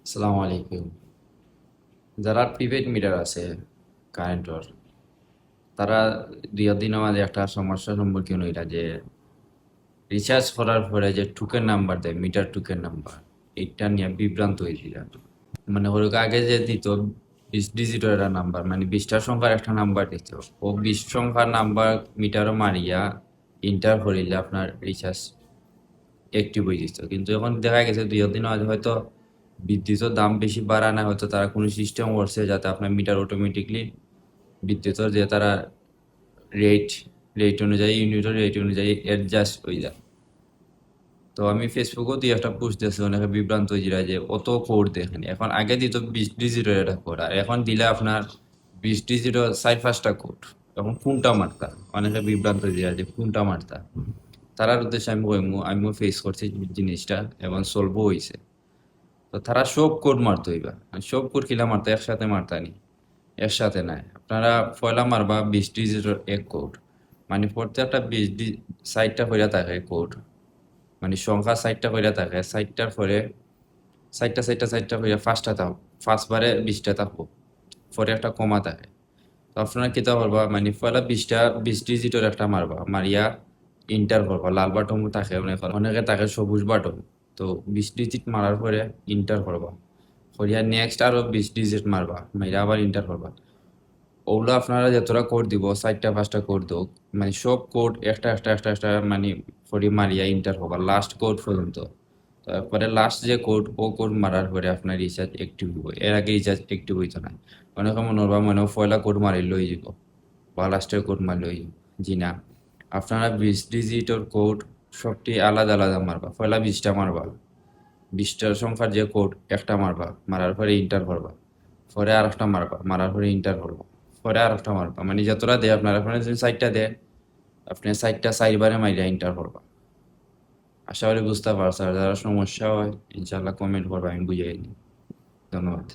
আসসালামু আলাইকুম। যারা প্রিপেড মিটার আছে কারেন্টর, তারা দুই দিনের মাঝে একটা সমস্যার সম্মুখীন হইলা যে রিচার্জ করার পরে যে টুকেন নাম্বার দেয়, মিটার টুকেন নাম্বার, এইটা নিয়ে বিভ্রান্ত হয়েছিল। মানে ওর আগে যে দিত 20 ডিজিটের একটা নাম্বার, মানে 20টা সংখ্যার একটা নাম্বার দিত, ও 20 সংখ্যার নাম্বার মিটারও মারিয়া ইন্টার করিলে আপনার রিচার্জ অ্যাক্টিভ হয়ে যেত। কিন্তু এখন দেখা গেছে 2 দিন আগে হয়তো বিদ্যুতের দাম বেশি বাড়া না, হয়তো তারা কোনো সিস্টেম করছে যাতে আপনার মিটার অটোমেটিকলি বিদ্যুতের যে তারা রেট রেট অনুযায়ী, ইউনিটের রেট অনুযায়ী অ্যাডজাস্ট হয়ে যায়। তো আমি ফেসবুকেও দিয়ে একটা পোস্ট দিয়েছি, অনেকে বিভ্রান্ত হয়েছিল যে অত কোড দেখেনি। এখন আগে দিত 20 ডিজিটের একটা কোড, আর এখন দিলে আপনার 20 ডিজিটের 4-5টা কোড। এখন কোনটা মারতা, অনেকে বিভ্রান্ত হয়ে যায় যে কোনটা মারতা। তারার উদ্দেশ্যে আমি কইমু, আমিও ফেস করছি জিনিসটা এবং সলভও হয়েছে। তো তারা সব কোড মারতে হইবা, সব কোড কিলা মারতে একসাথে মারতানি, একসাথে নাই। আপনারা পয়লা মারবা 20 ডিজিটের এক কোড, মানে প্রত্যেকটা 60টা কইরা থাকে কোড, মানে সংখ্যা 60টা কইরা থাকে, 60টার পরে 60টা কইরা ফার্স্টটা থাকো, ফার্স্ট বারে 20টা থাকবো, পরে একটা কমা থাকে। তো আপনারা কিতা করবা, মানে পয়লা 20 ডিজিটের একটা মারবা, মারিয়া ইন্টার করবা। লাল বাটন থাকে, অনেকে থাকে সবুজ বাটন। তো 20 ডিজিট মারার পরে ইন্টার করবা, করিয়া নেক্সট আরো 20 ডিজিট মারবা, মাইরা আবার ইন্টার করবা। ওগুলো আপনারা যতটা কোড দিব, 4টা 5টা কোড হোক, মানে সব কোড একটা মানে ফরি মারিয়া ইন্টার হবা লাস্ট কোড পর্যন্ত। তারপরে লাস্ট যে কোড, ও কোড মারার পরে আপনার রিচার্জ অ্যাক্টিভ হইব। এর আগে রিচার্জ অ্যাক্টিভ হইতো না। অনেক সময় নরবা মনে পয়লা কোড মারি লই যাব বা লাস্টের কোড মারি লই যাব। জি না, আপনারা 20 ডিজিটের কোড সবটি আলাদা আলাদা মারবা। পয়লা 20টা মারবা, 20টার সংখ্যার যে কোড একটা মারবা, মারার পরে ইন্টার করবা, পরে আর একটা মারবা, মারার পরে ইন্টার করবা, পরে আর একটা মারবা। মানে যতটা দেয় আপনার, আপনার যদি 4টা দেয়, আপনি 4টা 4বারে মাইরা ইন্টার করবা। আশা করি বুঝতে পারছো। আর যারা সমস্যা হয় ইনশাল্লাহ কমেন্ট করবা, আমি বুঝাই দিই। ধন্যবাদ।